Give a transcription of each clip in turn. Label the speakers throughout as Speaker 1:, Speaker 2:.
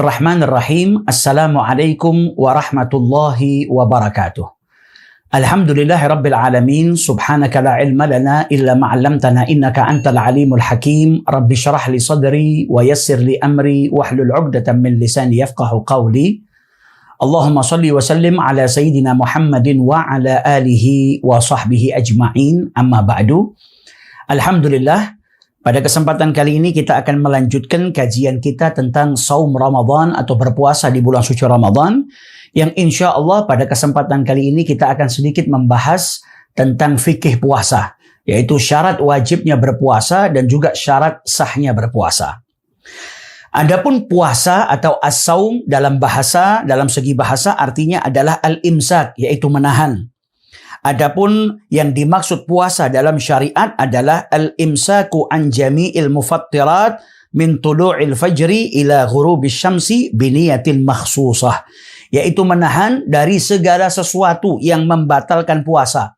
Speaker 1: Bismillahirrahmanirrahim. Assalamualaikum warahmatullahi wabarakatuh. Alhamdulillahi rabbil alamin. Subhanaka la ilma lana illa ma 'allamtana innaka antal alimul hakim. Rabbi shrah li sadri wa yassir li amri wahlul 'uqdatam min lisani yafqahu qawli. Allahumma salli wa sallim ala sayyidina Muhammadin wa ala alihi wa sahbihi ajma'in. Amma ba'du. Alhamdulillah, pada kesempatan kali ini kita akan melanjutkan kajian kita tentang saum Ramadan atau berpuasa di bulan suci Ramadan, yang insya Allah pada kesempatan kali ini kita akan sedikit membahas tentang fikih puasa, yaitu syarat wajibnya berpuasa dan juga syarat sahnya berpuasa. Adapun puasa atau as-saum dalam segi bahasa artinya adalah al-imsak, yaitu menahan. Adapun yang dimaksud puasa dalam syariat adalah al-imsaku an jami'il mufattirat min tulu'il fajri ila ghurubis syamsi biniyatin makhsusah, yaitu menahan dari segala sesuatu yang membatalkan puasa,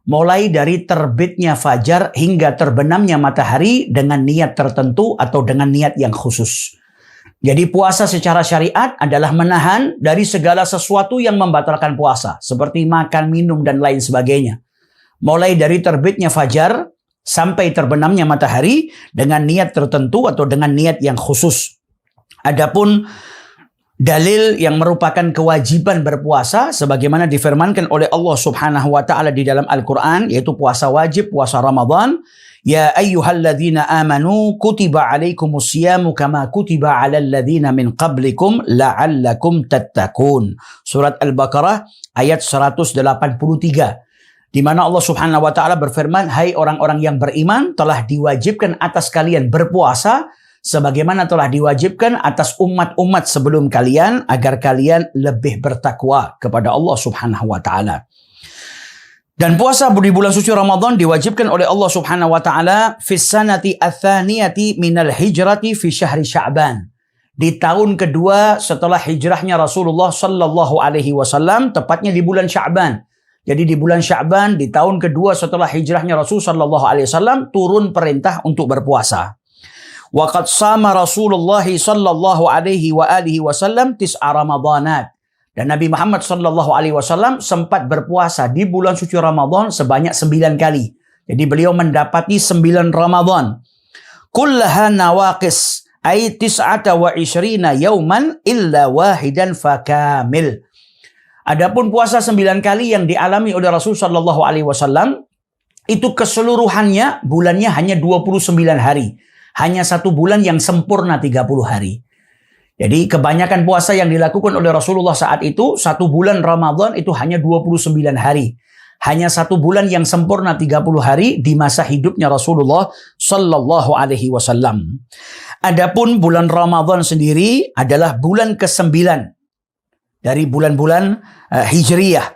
Speaker 1: mulai dari terbitnya fajar hingga terbenamnya matahari dengan niat tertentu atau dengan niat yang khusus. Jadi puasa secara syariat adalah menahan dari segala sesuatu yang membatalkan puasa, seperti makan, minum, dan lain sebagainya. Mulai dari terbitnya fajar sampai terbenamnya matahari dengan niat tertentu atau dengan niat yang khusus. Adapun dalil yang merupakan kewajiban berpuasa sebagaimana difirmankan oleh Allah Subhanahu wa taala di dalam Al-Qur'an, yaitu puasa wajib, puasa Ramadan. Ya ayyuhalladzina amanu kutiba alaikumus siyamu kama kutiba alal ladzina min qablikum la'allakum tattaqun. Surat Al-Baqarah ayat 183. Di mana Allah Subhanahu wa taala berfirman, "Hai orang-orang yang beriman, telah diwajibkan atas kalian berpuasa sebagaimana telah diwajibkan atas umat-umat sebelum kalian agar kalian lebih bertakwa kepada Allah Subhanahu wa taala." Dan puasa di bulan suci Ramadan diwajibkan oleh Allah Subhanahu wa taala fi sanati ats-tsaniyati minal hijrati fi syahri Sya'ban. Di tahun kedua setelah hijrahnya Rasulullah sallallahu alaihi wasallam, tepatnya di bulan Sya'ban. Jadi di bulan Sya'ban di tahun kedua setelah hijrahnya Rasul sallallahu alaihi wasallam turun perintah untuk berpuasa. Wa qad sama Rasulullah sallallahu alaihi wa alihi wasallam tis'a Ramadanat. Dan Nabi Muhammad sallallahu alaihi wasallam sempat berpuasa di bulan suci Ramadan sebanyak 9 kali. Jadi beliau mendapati 9 Ramadan. Kullaha nawaqis ay 29 yauman illa wahidan fakamil. Adapun puasa 9 kali yang dialami oleh Rasul sallallahu alaihi wasallam itu keseluruhannya bulannya hanya 29 hari. Hanya satu bulan yang sempurna 30 hari. Jadi kebanyakan puasa yang dilakukan oleh Rasulullah saat itu, satu bulan Ramadan itu hanya 29 hari. Hanya satu bulan yang sempurna 30 hari di masa hidupnya Rasulullah sallallahu alaihi wasallam. Adapun bulan Ramadan sendiri adalah bulan ke-9 dari bulan-bulan Hijriyah.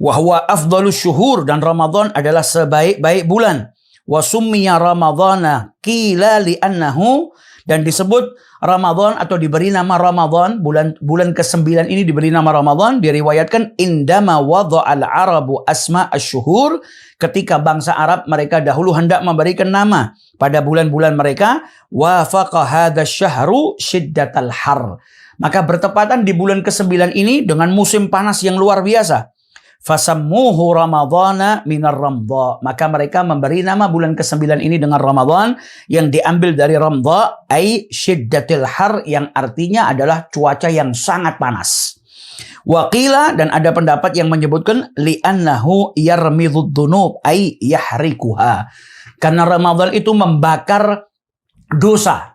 Speaker 1: Wa huwa afdhalus syuhur, dan Ramadan adalah sebaik-baik bulan. Wa summiya Ramadhana qila li'annahu, dan disebut Ramadan atau diberi nama Ramadan, bulan ke-9 ini diberi nama Ramadan, diriwayatkan indama wada'al arabu asma asy-syuhur, ketika bangsa Arab mereka dahulu hendak memberikan nama pada bulan-bulan mereka, wafaqa hadzal syahru syiddatal har. Maka bertepatan di bulan ke-9 ini dengan musim panas yang luar biasa. Fasammuhu Ramadhana minar Ramdha. Maka mereka memberi nama bulan ke-9 ini dengan Ramadan, yang diambil dari Ramdha ay syiddatil har, yang artinya adalah cuaca yang sangat panas. Waqila, dan ada pendapat yang menyebutkan li'annahu yarmidhud dunub ay yahrikuha. Karena Ramadan itu membakar dosa,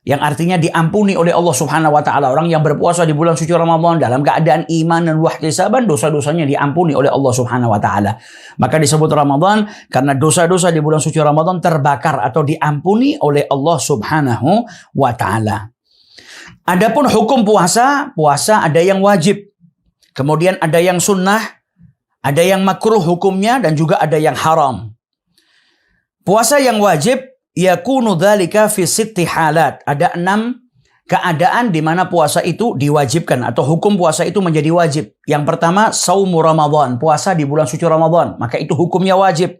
Speaker 1: yang artinya diampuni oleh Allah Subhanahu wa taala. Orang yang berpuasa di bulan suci Ramadan dalam keadaan iman dan wahtisaban, dosa-dosanya diampuni oleh Allah Subhanahu wa taala. Maka disebut Ramadan karena dosa-dosa di bulan suci Ramadan terbakar atau diampuni oleh Allah Subhanahu wa taala. Adapun hukum puasa ada yang wajib, kemudian ada yang sunnah, ada yang makruh hukumnya, dan juga ada yang haram. Puasa yang wajib yakunu dzalika fi sitti halat. Ada 6 keadaan di mana puasa itu diwajibkan atau hukum puasa itu menjadi wajib. Yang pertama, saumu Ramadan, puasa di bulan suci Ramadan, maka itu hukumnya wajib.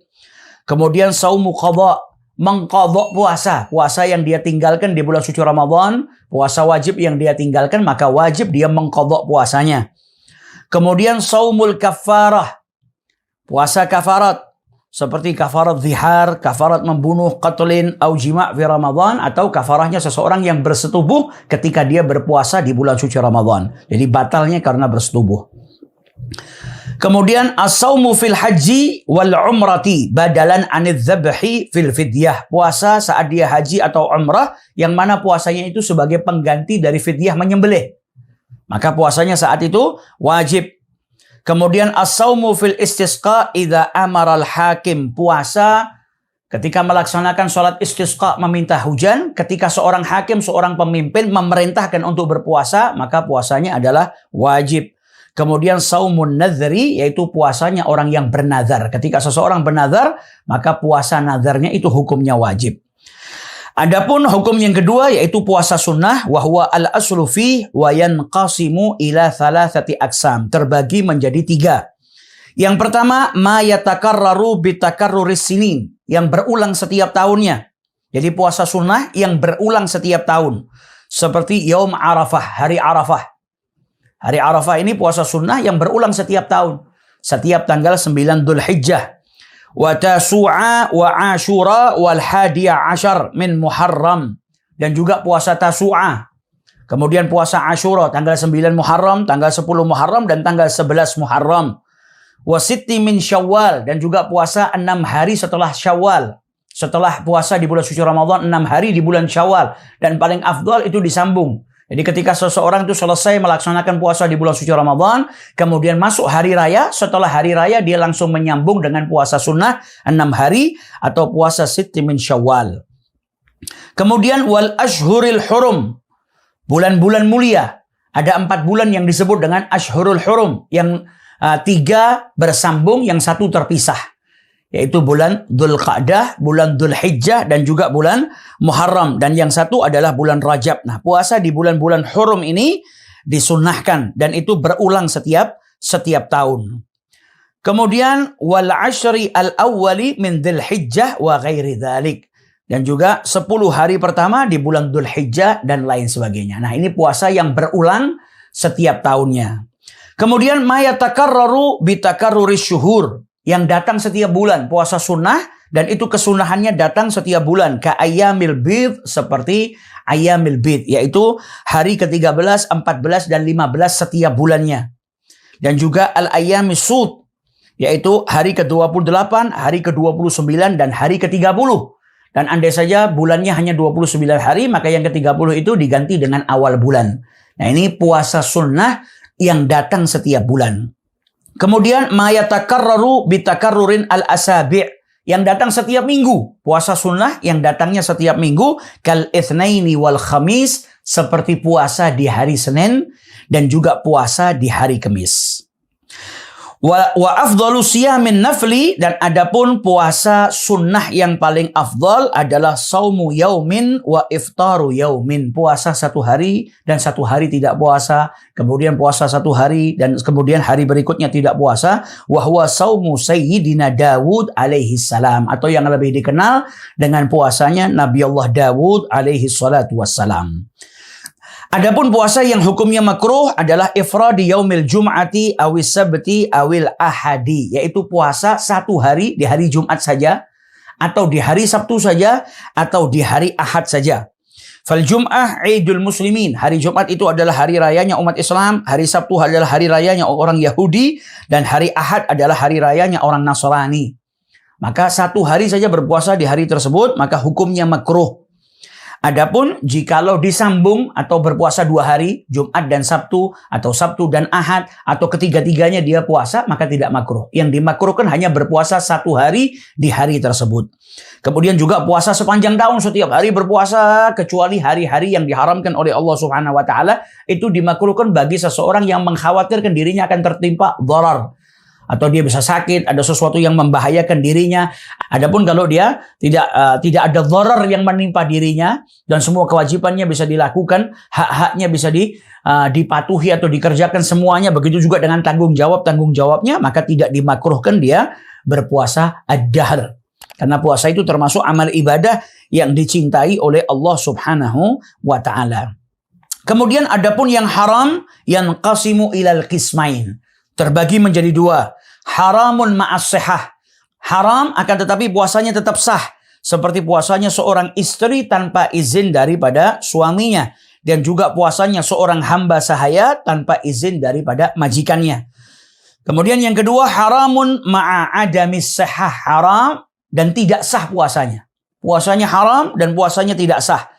Speaker 1: Kemudian saumu qadha, mengqadha puasa yang dia tinggalkan di bulan suci Ramadan, puasa wajib yang dia tinggalkan, maka wajib dia mengqadha puasanya. Kemudian saumul kafarah, puasa kafarat, seperti kafarat zihar, kafarat membunuh, qatlin, au jima' fi Ramadan, atau kafarahnya seseorang yang bersetubuh ketika dia berpuasa di bulan suci Ramadan. Jadi batalnya karena bersetubuh. Kemudian as-saumu fil haji wal umrati badalan anidz dzabhi fil fidyah. Puasa saat dia haji atau umrah yang mana puasanya itu sebagai pengganti dari fidyah menyembelih. Maka puasanya saat itu wajib. Kemudian as-saumu fil istisqa idza amara al-hakim. Puasa ketika melaksanakan sholat istisqa meminta hujan, ketika seorang hakim, seorang pemimpin memerintahkan untuk berpuasa, maka puasanya adalah wajib. Kemudian saumun nadhri, yaitu puasanya orang yang bernazar. Ketika seseorang bernazar, maka puasa nazarnya itu hukumnya wajib. Adapun hukum yang kedua yaitu puasa sunnah, wa huwa al-aslu fi wa yanqasimu ila thalathati aqsam, terbagi menjadi 3. Yang pertama, ma yatakarraru bitakarruris sinin, yang berulang setiap tahunnya. Jadi puasa sunnah yang berulang setiap tahun. Seperti Yaum Arafah, hari Arafah. Hari Arafah ini puasa sunnah yang berulang setiap tahun. Setiap tanggal 9 Dzulhijjah. Wa Tasu'a wa Ashura wal Hadiya Ashar min Muharram. Dan juga puasa Tasu'a. Kemudian puasa Ashura tanggal 9 Muharram, tanggal 10 Muharram, dan tanggal 11 Muharram. Wa Sitti min Syawal. Dan juga puasa 6 hari setelah Syawal. Setelah puasa di bulan suci Ramadan, 6 hari di bulan Syawal. Dan paling afdal itu disambung. Jadi ketika seseorang itu selesai melaksanakan puasa di bulan suci Ramadan, kemudian masuk hari raya, setelah hari raya dia langsung menyambung dengan puasa sunnah 6 hari atau puasa Sitti min Syawal. Kemudian wal ashhuril hurum, bulan-bulan mulia. Ada 4 bulan yang disebut dengan ashhurul hurum, yang 3 bersambung, yang 1 terpisah. Yaitu bulan Dzulqa'dah, bulan Dzulhijjah, dan juga bulan Muharram. Dan yang 1 adalah bulan Rajab. Nah, puasa di bulan-bulan hurum ini disunnahkan. Dan itu berulang setiap tahun. Kemudian, wal ashri al-awwali min Dzulhijjah wa ghairi dzalik. Dan juga 10 hari pertama di bulan Dzulhijjah dan lain sebagainya. Nah, ini puasa yang berulang setiap tahunnya. Kemudian, ma yatakarraru bitakarruris syuhur, yang datang setiap bulan, puasa sunnah, dan itu kesunahannya datang setiap bulan. Ka ayyamil bid, seperti ayyamil bid, yaitu hari ke-13, 14, dan 15 setiap bulannya. Dan juga al-ayyamis sud, yaitu hari ke-28, hari ke-29, dan hari ke-30. Dan andai saja bulannya hanya 29 hari, maka yang ke-30 itu diganti dengan awal bulan. Nah, ini puasa sunnah yang datang setiap bulan. Kemudian ma yatakarraru bitakarrurin al-asabi', yang datang setiap minggu. Puasa sunnah yang datangnya setiap minggu, kal itsnaini wal khamis, seperti puasa di hari Senin dan juga puasa di hari Kamis. Wa afdalu siyamin nafli, dan adapun puasa sunnah yang paling afdal adalah saumu yaumin wa iftaru yaumin, puasa 1 hari dan 1 hari tidak puasa, kemudian puasa 1 hari dan kemudian hari berikutnya tidak puasa. Wa huwa saumu sayyidina Dawud alaihi salam, atau yang lebih dikenal dengan puasanya Nabi Allah Dawud alaihi salatu wassalam. Adapun puasa yang hukumnya makruh adalah ifradi yaumil jum'ati awis sabti awil ahadi, yaitu puasa 1 hari di hari Jumat saja, atau di hari Sabtu saja, atau di hari Ahad saja. Fal jum'ah idul muslimin, hari Jumat itu adalah hari rayanya umat Islam, hari Sabtu adalah hari rayanya orang Yahudi, dan hari Ahad adalah hari rayanya orang Nasrani. Maka 1 hari saja berpuasa di hari tersebut, maka hukumnya makruh. Adapun jikalau disambung atau berpuasa 2 hari, Jumat dan Sabtu, atau Sabtu dan Ahad, atau ketiga-tiganya dia puasa, maka tidak makruh. Yang dimakruhkan hanya berpuasa 1 hari di hari tersebut. Kemudian juga puasa sepanjang tahun, setiap hari berpuasa, kecuali hari-hari yang diharamkan oleh Allah Subhanahu wa Ta'ala, itu dimakruhkan bagi seseorang yang mengkhawatirkan dirinya akan tertimpa dharar, atau dia bisa sakit, ada sesuatu yang membahayakan dirinya. Adapun kalau dia tidak ada dharar yang menimpa dirinya dan semua kewajibannya bisa dilakukan, hak-haknya bisa dipatuhi atau dikerjakan semuanya, begitu juga dengan tanggung jawabnya, maka tidak dimakruhkan dia berpuasa ad-dahr. Karena puasa itu termasuk amal ibadah yang dicintai oleh Allah Subhanahu wa Ta'ala. Kemudian adapun yang haram, yanqasimu ilal qismain, terbagi menjadi dua. Haramun ma'as sihah, haram akan tetapi puasanya tetap sah, seperti puasanya seorang istri tanpa izin daripada suaminya, dan juga puasanya seorang hamba sahaya tanpa izin daripada majikannya. Kemudian yang kedua, haramun ma'adamis sihah, haram dan tidak sah puasanya. Puasanya haram dan puasanya tidak sah.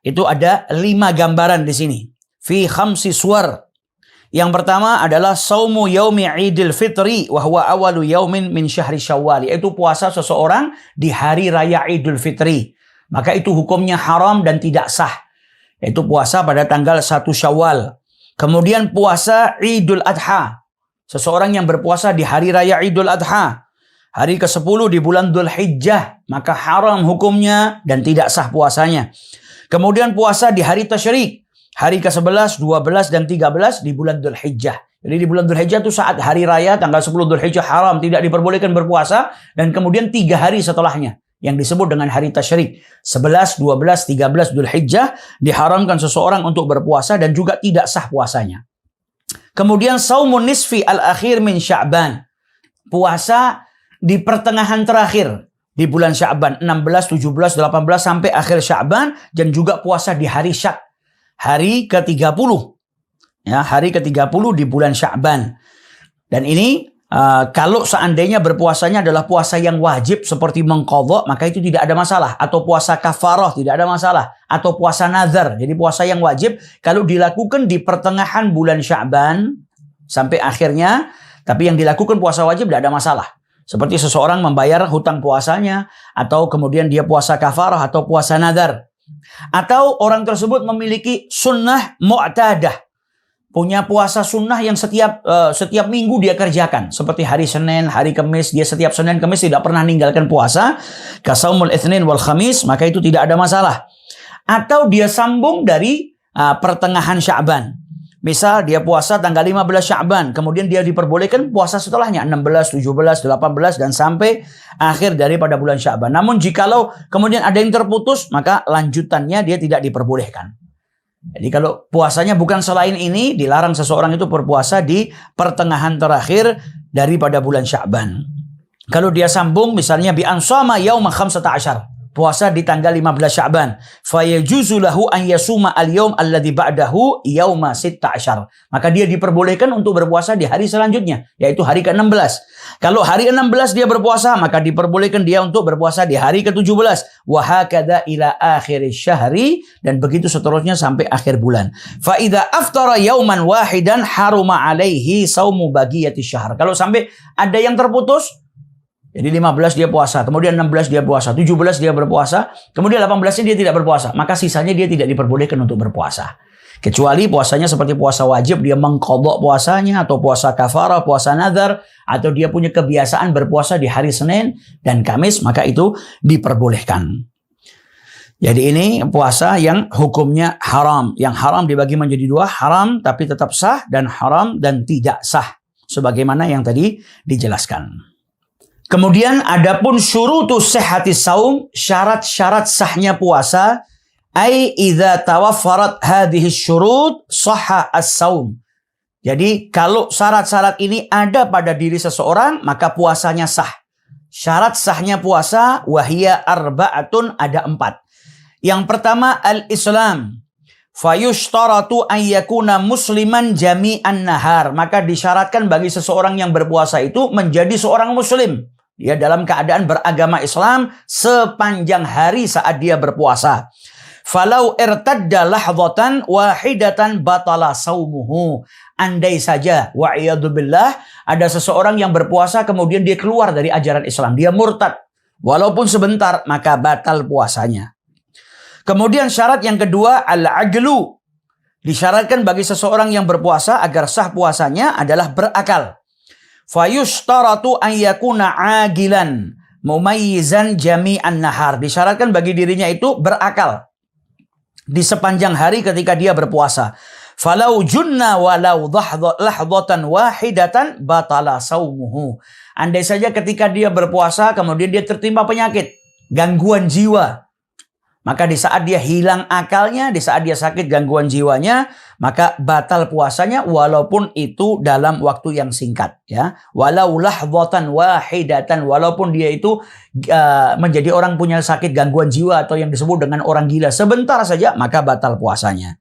Speaker 1: Itu ada 5 gambaran di sini. Fi khamsi suwar. Yang pertama adalah saumu yaumi idil fitri wa huwa awalu yaumin min syahri syawal. Yaitu puasa seseorang di hari raya idul fitri. Maka itu hukumnya haram dan tidak sah. Yaitu puasa pada tanggal 1 syawal. Kemudian puasa idul adha. Seseorang yang berpuasa di hari raya idul adha. Hari ke-10 di bulan Dhul Hijjah. Maka haram hukumnya dan tidak sah puasanya. Kemudian puasa di hari tasyrik. Hari ke-11, 12, dan 13 di bulan Dhul Hijjah. Jadi di bulan Dhul Hijjah itu saat hari raya tanggal 10 Dhul Hijjah haram, tidak diperbolehkan berpuasa. Dan kemudian 3 hari setelahnya yang disebut dengan hari tasyrik. 11, 12, 13 Dhul Hijjah diharamkan seseorang untuk berpuasa dan juga tidak sah puasanya. Kemudian saumun nisfi al-akhir min Sya'ban. Puasa di pertengahan terakhir di bulan Sya'ban, 16, 17, 18 sampai akhir Sya'ban, dan juga puasa di hari Syak, hari ke-30. Ya, hari ke-30 di bulan Sya'ban. Dan ini kalau seandainya berpuasanya adalah puasa yang wajib seperti mengqadha, maka itu tidak ada masalah. Atau puasa kafarah tidak ada masalah. Atau puasa nazar. Jadi puasa yang wajib kalau dilakukan di pertengahan bulan Sya'ban sampai akhirnya, tapi yang dilakukan puasa wajib tidak ada masalah. Seperti seseorang membayar hutang puasanya, atau kemudian dia puasa kafarah atau puasa nazar. Atau orang tersebut memiliki sunnah mu'tadah, punya puasa sunnah yang setiap minggu dia kerjakan. Seperti hari Senin, hari Kamis, dia setiap Senin, Kamis tidak pernah meninggalkan puasa. Kasaumul Itsnin wal Khamis, maka itu tidak ada masalah. Atau dia sambung dari pertengahan Sya'ban. Misal dia puasa tanggal 15 Sya'ban, kemudian dia diperbolehkan puasa setelahnya 16, 17, 18 dan sampai akhir daripada bulan Sya'ban. Namun jikalau kemudian ada yang terputus, maka lanjutannya dia tidak diperbolehkan. Jadi kalau puasanya bukan selain ini, dilarang seseorang itu berpuasa di pertengahan terakhir daripada bulan Sya'ban. Kalau dia sambung misalnya bi ansama yauma 15, puasa di tanggal 15 Sya'ban, fayajuzu lahu an yasuma al-yaum alladhi ba'dahu yauma 16. Maka dia diperbolehkan untuk berpuasa di hari selanjutnya, yaitu hari ke-16. Kalau hari 16 dia berpuasa, maka diperbolehkan dia untuk berpuasa di hari ke-17. Wa hakadha ila akhir syahri, dan begitu seterusnya sampai akhir bulan. Fa idza aftara yauman wahidan haruma alaihi saumu baqiyati syahr. Kalau sampai ada yang terputus, jadi 15 dia puasa, kemudian 16 dia puasa, 17 dia berpuasa, kemudian 18-nya dia tidak berpuasa. Maka sisanya dia tidak diperbolehkan untuk berpuasa. Kecuali puasanya seperti puasa wajib, dia mengqadha puasanya, atau puasa kafarah, puasa nazar, atau dia punya kebiasaan berpuasa di hari Senin dan Kamis, maka itu diperbolehkan. Jadi ini puasa yang hukumnya haram. Yang haram dibagi menjadi dua, haram tapi tetap sah, dan haram dan tidak sah. Sebagaimana yang tadi dijelaskan. Kemudian adapun syurutus sihhatis saum, syarat-syarat sahnya puasa, ai idza tawaffarat hadhihi syurut sahha as-saum. Jadi kalau syarat-syarat ini ada pada diri seseorang, maka puasanya sah. Syarat sahnya puasa wahia arba'atun, ada 4. Yang pertama al-Islam. Fayushtaratu an yakuna musliman jami'an nahar. Maka disyaratkan bagi seseorang yang berpuasa itu menjadi seorang muslim. Dia dalam keadaan beragama Islam sepanjang hari saat dia berpuasa. Falau irtadda lahdatan wahidatan batala saumuhu. Andai saja wa'iyadzubillah ada seseorang yang berpuasa kemudian dia keluar dari ajaran Islam, dia murtad walaupun sebentar, maka batal puasanya. Kemudian syarat yang kedua al-aglu. Disyaratkan bagi seseorang yang berpuasa agar sah puasanya adalah berakal. Fayushtaratu an yakuna agilan mumayyizan jami'an nahar. Disyaratkan bagi dirinya itu berakal di sepanjang hari ketika dia berpuasa. Falau junna walau lahdhatan wahidatan batala saumuhu. Andai saja ketika dia berpuasa kemudian dia tertimpa penyakit, gangguan jiwa, maka di saat dia hilang akalnya, di saat dia sakit gangguan jiwanya, maka batal puasanya walaupun itu dalam waktu yang singkat, ya. Walau lahdhatan wahidatan, walaupun dia itu menjadi orang punya sakit gangguan jiwa atau yang disebut dengan orang gila sebentar saja, maka batal puasanya.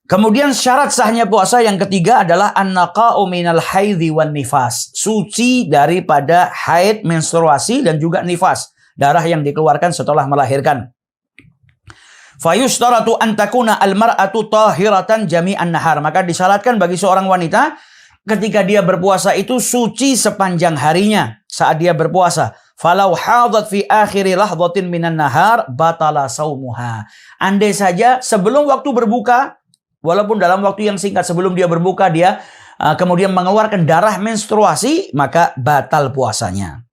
Speaker 1: Kemudian syarat sahnya puasa yang ketiga adalah an-naqa'u minal haidhi wan nifas. Suci daripada haid, menstruasi dan juga nifas, darah yang dikeluarkan setelah melahirkan. Fayushtaratu an takuna al-mar'atu tahiratan jami'an nahar. Maka disyaratkan bagi seorang wanita ketika dia berpuasa itu suci sepanjang harinya saat dia berpuasa. Falau hadat fi akhiri lahdhatin minan nahar batala saumuha. Andai saja sebelum waktu berbuka, walaupun dalam waktu yang singkat sebelum dia berbuka dia kemudian mengeluarkan darah menstruasi, maka batal puasanya.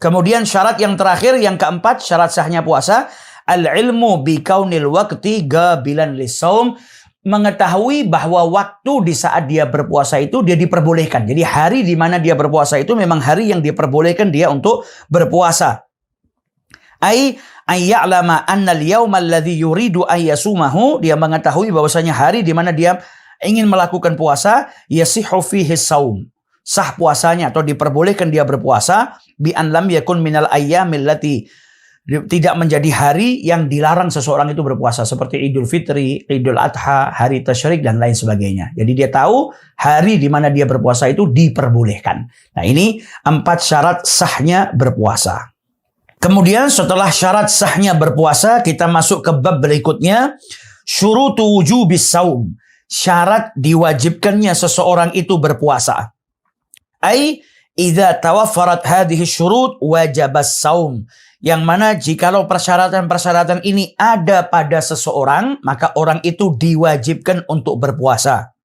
Speaker 1: Kemudian syarat yang terakhir, yang keempat, syarat sahnya puasa, al-ilmu bi kaunil waqti gabilan lisaum, mengetahui bahwa waktu di saat dia berpuasa itu dia diperbolehkan. Jadi hari di mana dia berpuasa itu memang hari yang diperbolehkan dia untuk berpuasa. Ai ayya'lama anna al-yawma alladhi yuridu an yasumahu, dia mengetahui bahwasanya hari di mana dia ingin melakukan puasa, yasihu fihi saum, sah puasanya atau diperbolehkan dia berpuasa, bi an lam yakun minal ayyamil lati, tidak menjadi hari yang dilarang seseorang itu berpuasa seperti Idul Fitri, Idul Adha, hari Tasyrik dan lain sebagainya. Jadi dia tahu hari di mana dia berpuasa itu diperbolehkan. Nah, ini 4 syarat sahnya berpuasa. Kemudian setelah syarat sahnya berpuasa, kita masuk ke bab berikutnya, syurutu wujubis saum, syarat diwajibkannya seseorang itu berpuasa. Ai idza tawaffarat hadhihi syurut wajabas saum, yang mana jikalau persyaratan-persyaratan ini ada pada seseorang, maka orang itu diwajibkan untuk berpuasa.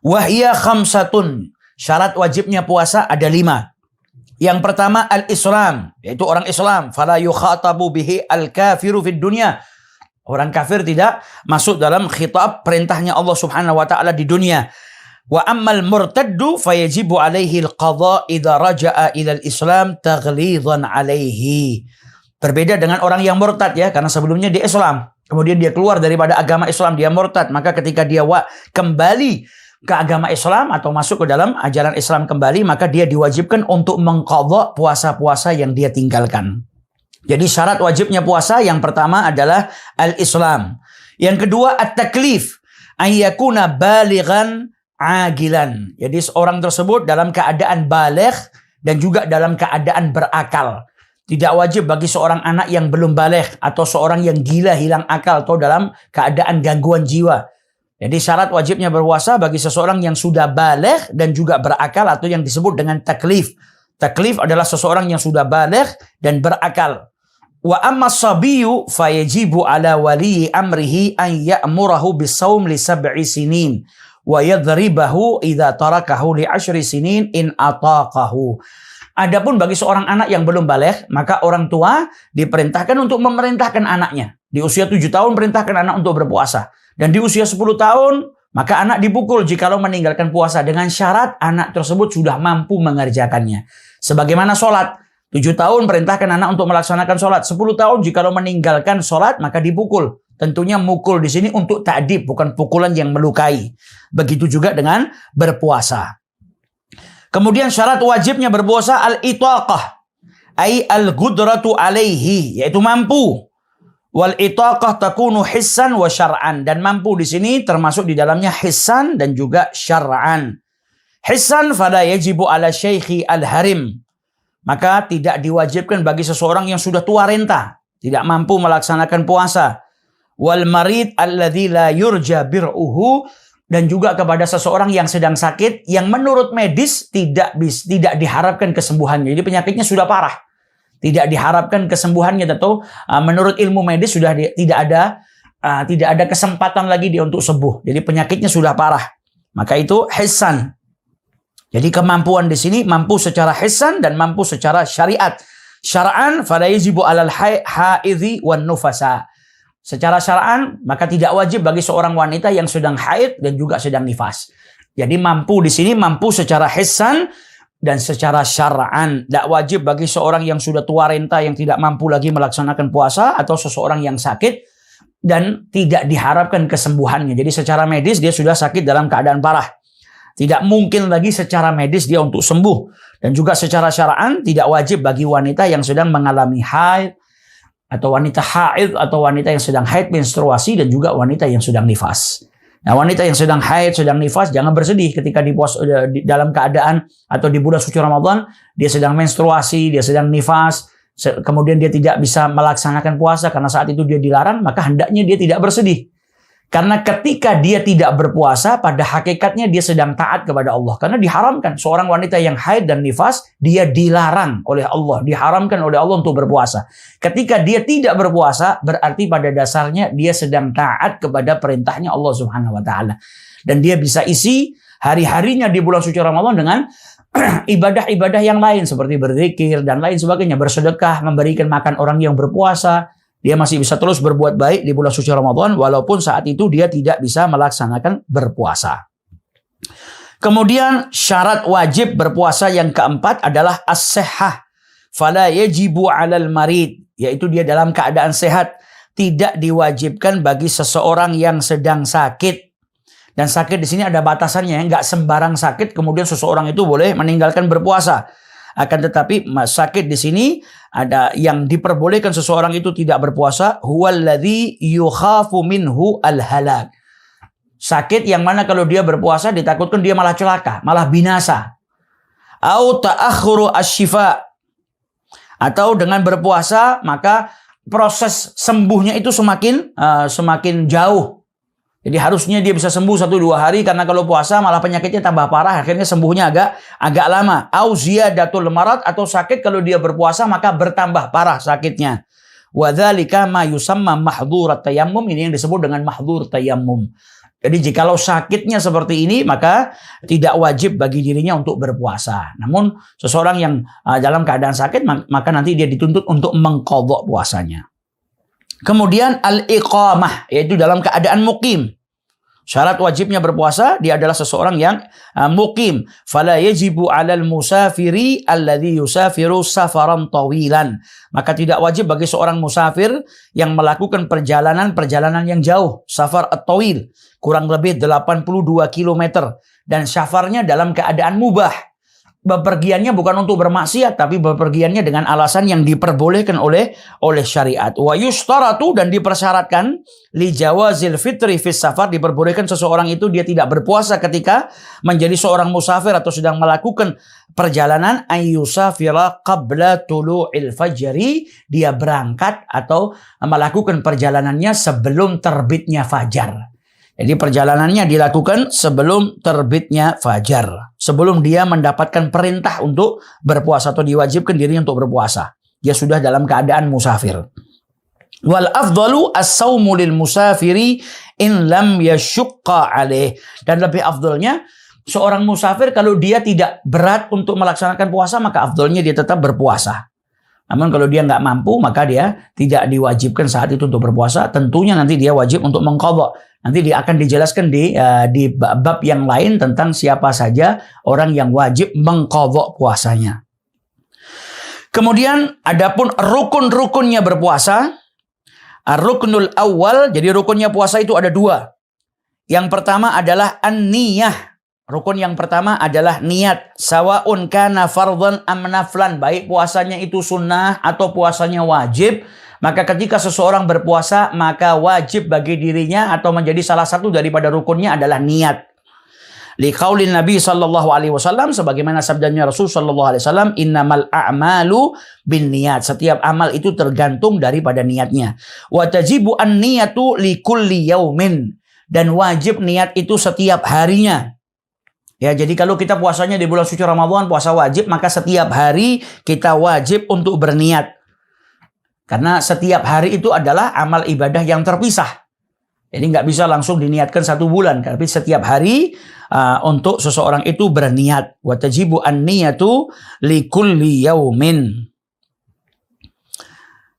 Speaker 1: Wahya khamsatun, syarat wajibnya puasa ada 5. Yang pertama al-Islam, yaitu orang Islam. Fala yukhatabu bihi al-kafiru fid dunya. Orang kafir tidak masuk dalam khitab perintahnya Allah Subhanahu wa taala di dunia. Wa ammal murtaddu fayajibu alaihi al-qadha idza raja'a ila al-Islam taghlidhan alaihi. Berbeda dengan orang yang murtad, ya, karena sebelumnya dia Islam, kemudian dia keluar daripada agama Islam, dia murtad, maka ketika dia kembali ke agama Islam atau masuk ke dalam ajaran Islam kembali, maka dia diwajibkan untuk mengqadha puasa-puasa yang dia tinggalkan. Jadi syarat wajibnya puasa yang pertama adalah al-Islam. Yang kedua at-taklif, ayyakuna balighan agilan. Jadi seorang tersebut dalam keadaan baligh dan juga dalam keadaan berakal. Tidak wajib bagi seorang anak yang belum baligh atau seorang yang gila hilang akal atau dalam keadaan gangguan jiwa. Jadi syarat wajibnya berpuasa bagi seseorang yang sudah baligh dan juga berakal atau yang disebut dengan taklif. Taklif adalah seseorang yang sudah baligh dan berakal. Wa amma sabiyu fayajibu ala wali amrihi an ya'murahu bisawm li 7 sinin wa yadhribahu idza tarakahu li 10 sinin in ataqahu. Adapun bagi seorang anak yang belum baligh, maka orang tua diperintahkan untuk memerintahkan anaknya. Di usia 7 tahun perintahkan anak untuk berpuasa. Dan di usia 10 tahun, maka anak dipukul jikalau meninggalkan puasa dengan syarat anak tersebut sudah mampu mengerjakannya. Sebagaimana sholat, 7 tahun perintahkan anak untuk melaksanakan sholat. 10 tahun jikalau meninggalkan sholat, maka dipukul. Tentunya mukul di sini untuk ta'dib, bukan pukulan yang melukai. Begitu juga dengan berpuasa. Kemudian syarat wajibnya berpuasa al-itaqah, ay al-qudratu alaihi, yaitu mampu. Wal itaqah takunu hissan wa syar'an, dan mampu di sini termasuk di dalamnya hissan dan juga syar'an. Hissan fala yajibu ala syaikhi al-harim, maka tidak diwajibkan bagi seseorang yang sudah tua renta, tidak mampu melaksanakan puasa. Wal marid alladzi la yurja bir'uhu, dan juga kepada seseorang yang sedang sakit yang menurut medis tidak diharapkan kesembuhannya. Jadi penyakitnya sudah parah, tidak diharapkan kesembuhannya, atau menurut ilmu medis sudah tidak ada kesempatan lagi dia untuk sembuh. Jadi penyakitnya sudah parah. Maka itu hissan. Jadi kemampuan di sini mampu secara hissan dan mampu secara syariat. Syar'an fala yajibu 'alal haidhi wan nufasa. Secara syar'an, maka tidak wajib bagi seorang wanita yang sedang haid dan juga sedang nifas. Jadi mampu di sini, mampu secara hissan dan secara syar'an. Tidak wajib bagi seorang yang sudah tua renta, yang tidak mampu lagi melaksanakan puasa, atau seseorang yang sakit dan tidak diharapkan kesembuhannya. Jadi secara medis dia sudah sakit dalam keadaan parah. Tidak mungkin lagi secara medis dia untuk sembuh. Dan juga secara syar'an tidak wajib bagi wanita yang sedang mengalami haid, atau wanita haid, atau wanita yang sedang haid menstruasi, dan juga wanita yang sedang nifas. Nah, wanita yang sedang haid, sedang nifas, jangan bersedih ketika dalam keadaan atau di bulan suci Ramadan dia sedang menstruasi, dia sedang nifas, kemudian dia tidak bisa melaksanakan puasa karena saat itu dia dilarang, maka hendaknya dia tidak bersedih. Karena ketika dia tidak berpuasa, pada hakikatnya dia sedang taat kepada Allah. Karena diharamkan. Seorang wanita yang haid dan nifas, dia dilarang oleh Allah. Diharamkan oleh Allah untuk berpuasa. Ketika dia tidak berpuasa, berarti pada dasarnya dia sedang taat kepada perintahnya Allah Subhanahu wa Ta'ala. Dan dia bisa isi hari-harinya di bulan suci Ramadan dengan ibadah-ibadah yang lain. Seperti berzikir dan lain sebagainya. Bersedekah, memberikan makan orang yang berpuasa. Dia masih bisa terus berbuat baik di bulan suci Ramadan walaupun saat itu dia tidak bisa melaksanakan berpuasa. Kemudian syarat wajib berpuasa yang keempat adalah as-sihhah. Fala yajibu 'alal marid, yaitu dia dalam keadaan sehat, tidak diwajibkan bagi seseorang yang sedang sakit. Dan sakit di sini ada batasannya, enggak sembarang sakit kemudian seseorang itu boleh meninggalkan berpuasa. Akan tetapi sakit di sini ada yang diperbolehkan seseorang itu tidak berpuasa, huwallazi yukhafu minhu al-halak. Sakit yang mana kalau dia berpuasa ditakutkan dia malah celaka, malah binasa. Au ta'akhkhuru asy-syifa. Atau dengan berpuasa maka proses sembuhnya itu semakin jauh. Jadi harusnya dia bisa sembuh 1-2 hari, karena kalau puasa malah penyakitnya tambah parah, akhirnya sembuhnya agak lama. Au ziyadatul marad, atau sakit kalau dia berpuasa maka bertambah parah sakitnya. Wa dzalika ma yusamma mahdzurat tayammum, ini yang disebut dengan mahdzur tayammum. Jadi jikalau sakitnya seperti ini maka tidak wajib bagi dirinya untuk berpuasa. Namun seseorang yang dalam keadaan sakit maka nanti dia dituntut untuk mengqadha puasanya. Kemudian al-iqamah, yaitu dalam keadaan mukim. Syarat wajibnya berpuasa, dia adalah seseorang yang mukim. Fala yajibu 'alal musafiri alladhi yusafiru safaran tawilan. Maka tidak wajib bagi seorang musafir yang melakukan perjalanan yang jauh, safar at-tawil, kurang lebih 82 km, dan safarnya dalam keadaan mubah. Bepergiannya bukan untuk bermaksiat, tapi bepergiannya dengan alasan yang diperbolehkan oleh syariat. Wa yustaratu, dan dipersyaratkan li jawazil fitri fis safar, diperbolehkan seseorang itu dia tidak berpuasa ketika menjadi seorang musafir atau sedang melakukan perjalanan, ayyusafira qabla tulu'il fajri, dia berangkat atau melakukan perjalanannya sebelum terbitnya fajar. Jadi perjalanannya dilakukan sebelum terbitnya fajar. Sebelum dia mendapatkan perintah untuk berpuasa atau diwajibkan dirinya untuk berpuasa. Dia sudah dalam keadaan musafir. Wal afdalu as-saumu lil musafiri in lam yashqa alaih. Dan lebih afdalnya seorang musafir kalau dia tidak berat untuk melaksanakan puasa, maka afdalnya dia tetap berpuasa. Namun kalau dia nggak mampu, maka dia tidak diwajibkan saat itu untuk berpuasa. Tentunya nanti dia wajib untuk mengqadha. Nanti dia akan dijelaskan di bab yang lain tentang siapa saja orang yang wajib mengqadha puasanya. Kemudian adapun rukun-rukunnya berpuasa, ar-ruknul awal, jadi rukunnya puasa itu ada 2. Yang pertama adalah an-niyah. Rukun yang pertama adalah niat. Sawaun kana fardhan am naflan, baik puasanya itu sunnah atau puasanya wajib, maka ketika seseorang berpuasa maka wajib bagi dirinya atau menjadi salah satu daripada rukunnya adalah niat. Liqaulin Nabi sallallahu alaihi wasallam, sebagaimana sabdanya Rasul sallallahu alaihi wasallam, innamal a'malu binniyat. Setiap amal itu tergantung daripada niatnya. Wa tajibu an-niyatu likulli yaumin, dan wajib niat itu setiap harinya. Ya, jadi kalau kita puasanya di bulan suci Ramadan, puasa wajib, maka setiap hari kita wajib untuk berniat. Karena setiap hari itu adalah amal ibadah yang terpisah. Jadi nggak bisa langsung diniatkan 1 bulan, tapi setiap hari untuk seseorang itu berniat. Wa tajibu an-niyatu likulli yaumin.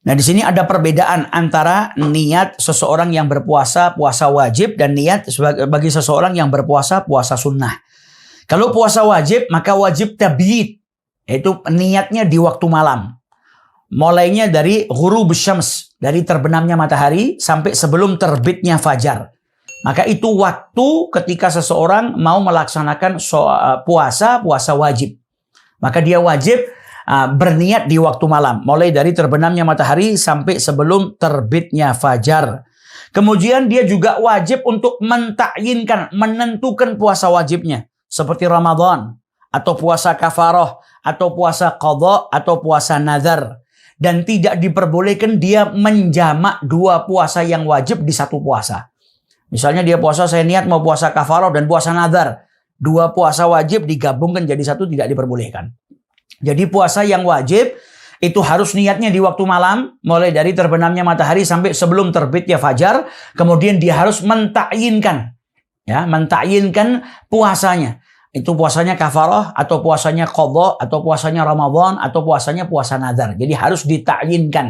Speaker 1: Nah, di sini ada perbedaan antara niat seseorang yang berpuasa, puasa wajib, dan niat bagi seseorang yang berpuasa, puasa sunnah. Kalau puasa wajib, maka wajib tabiit, yaitu niatnya di waktu malam. Mulainya dari ghurubus syams, dari terbenamnya matahari sampai sebelum terbitnya fajar. Maka itu waktu ketika seseorang mau melaksanakan puasa wajib. Maka dia wajib berniat di waktu malam, mulai dari terbenamnya matahari sampai sebelum terbitnya fajar. Kemudian dia juga wajib untuk menentukan puasa wajibnya, seperti Ramadan, atau puasa kafarah, atau puasa qadha, atau puasa nazar. Dan tidak diperbolehkan dia menjamak dua puasa yang wajib di satu puasa. Misalnya dia puasa, saya niat mau puasa kafarah dan puasa nazar. Dua puasa wajib digabungkan jadi satu, tidak diperbolehkan. Jadi puasa yang wajib itu harus niatnya di waktu malam, mulai dari terbenamnya matahari sampai sebelum terbitnya fajar. Kemudian dia harus mentakyinkan puasanya. Itu puasanya kafarah, atau puasanya qadha, atau puasanya Ramadan, atau puasanya puasa nazar. Jadi harus ditakyinkan.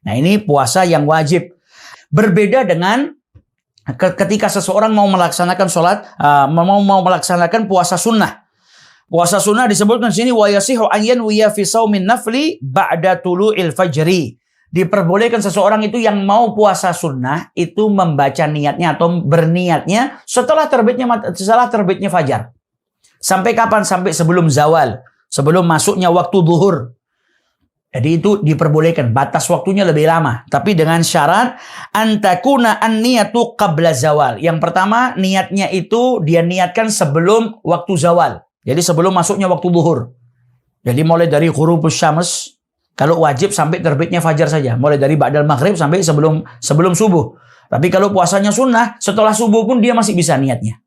Speaker 1: Nah, ini puasa yang wajib. Berbeda dengan ketika seseorang mau melaksanakan mau melaksanakan puasa sunnah. Puasa sunnah disebutkan di sini wa yasihu an yanwiya fi shaumin nafli ba'da tulu'il fajri. Diperbolehkan seseorang itu yang mau puasa sunnah itu membaca niatnya atau berniatnya setelah terbitnya fajar. Sampai kapan? Sampai sebelum zawal, sebelum masuknya waktu zuhur. Jadi itu diperbolehkan, batas waktunya lebih lama, tapi dengan syarat antakuna an-niyatu qabla zawal. Yang pertama, niatnya itu dia niatkan sebelum waktu zawal. Jadi sebelum masuknya waktu zuhur. Jadi mulai dari ghurubus syams, kalau wajib sampai terbitnya fajar saja. Mulai dari ba'dal maghrib sampai sebelum subuh. Tapi kalau puasanya sunnah, setelah subuh pun dia masih bisa niatnya.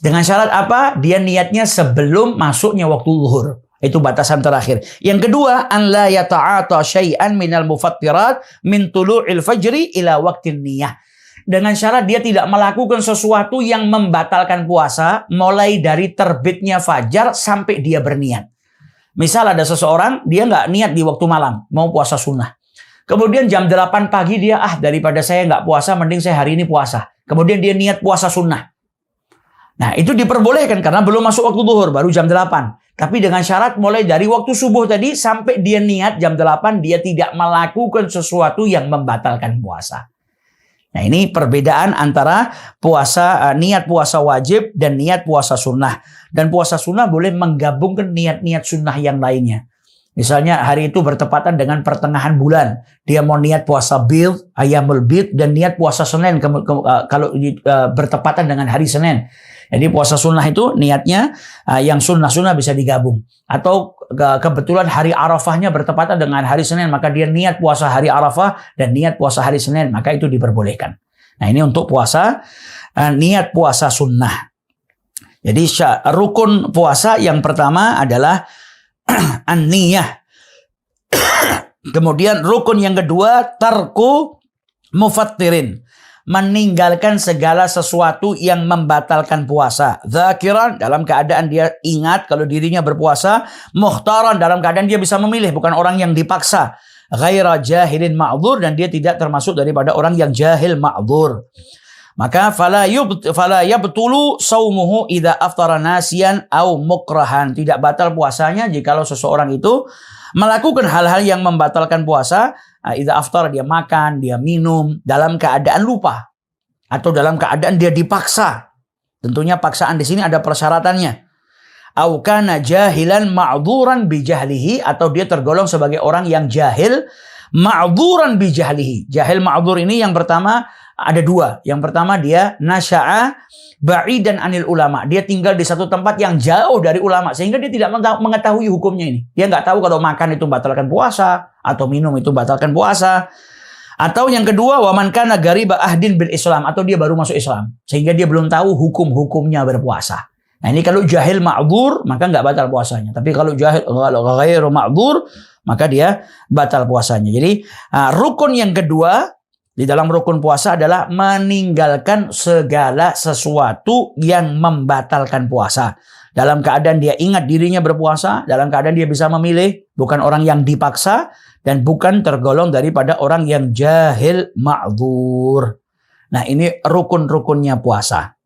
Speaker 1: Dengan syarat apa? Dia niatnya sebelum masuknya waktu zuhur. Itu batasan terakhir. Yang kedua, an la yata'ata syai'an minal mufattirat min tulu'il fajri ila waqtin niyah. Dengan syarat dia tidak melakukan sesuatu yang membatalkan puasa mulai dari terbitnya fajar sampai dia berniat. Misal ada seseorang, dia nggak niat di waktu malam, mau puasa sunnah. Kemudian jam 8 pagi dia, daripada saya nggak puasa, mending saya hari ini puasa. Kemudian dia niat puasa sunnah. Nah, itu diperbolehkan karena belum masuk waktu zuhur, baru jam 8. Tapi dengan syarat mulai dari waktu subuh tadi sampai dia niat jam 8, dia tidak melakukan sesuatu yang membatalkan puasa. Nah, ini perbedaan antara niat puasa wajib dan niat puasa sunnah. Dan puasa sunnah boleh menggabungkan niat-niat sunnah yang lainnya. Misalnya hari itu bertepatan dengan pertengahan bulan. Dia mau niat puasa bid, ayamul bid, dan niat puasa Senin kalau bertepatan dengan hari Senin. Jadi puasa sunnah itu niatnya yang sunnah-sunnah bisa digabung. Atau kebetulan hari Arafahnya bertepatan dengan hari Senin, maka dia niat puasa hari Arafah dan niat puasa hari Senin, maka itu diperbolehkan. Nah, ini untuk puasa, niat puasa sunnah. Jadi rukun puasa yang pertama adalah an-niyah. Kemudian rukun yang kedua, tarku mufattirin. Meninggalkan segala sesuatu yang membatalkan puasa. Dzakiran, dalam keadaan dia ingat kalau dirinya berpuasa. Mukhtaran, dalam keadaan dia bisa memilih, bukan orang yang dipaksa. Ghaira jahilin ma'dzur, dan dia tidak termasuk daripada orang yang jahil ma'dzur. Maka fala yabtulu saumuhu idza aftara nasiyan au mukrahan. Tidak batal puasanya jikalau seseorang itu melakukan hal-hal yang membatalkan puasa. Idza aftara, dia makan, dia minum dalam keadaan lupa atau dalam keadaan dia dipaksa. Tentunya paksaan di sini ada persyaratannya. Au kana jahilan ma'dzuran bi jahlihi, atau dia tergolong sebagai orang yang jahil ma'dzuran bi jahlihi. Jahil ma'dzur ini yang pertama ada dua. Yang pertama dia nasya'a ba'idan anil ulama. Dia tinggal di satu tempat yang jauh dari ulama sehingga dia tidak mengetahui hukumnya ini. Dia nggak tahu kalau makan itu batalkan puasa atau minum itu batalkan puasa. Atau yang kedua, waman kana gariba ahdin bil Islam, atau dia baru masuk Islam sehingga dia belum tahu hukum-hukumnya berpuasa. Nah, ini kalau jahil ma'dzur maka nggak batal puasanya. Tapi kalau ghairu ma'dzur maka dia batal puasanya. Jadi rukun yang kedua di dalam rukun puasa adalah meninggalkan segala sesuatu yang membatalkan puasa. dalam keadaan dia ingat dirinya berpuasa, dalam keadaan dia bisa memilih, bukan orang yang dipaksa, dan bukan tergolong daripada orang yang jahil ma'dzur. Nah, ini rukun-rukunnya puasa.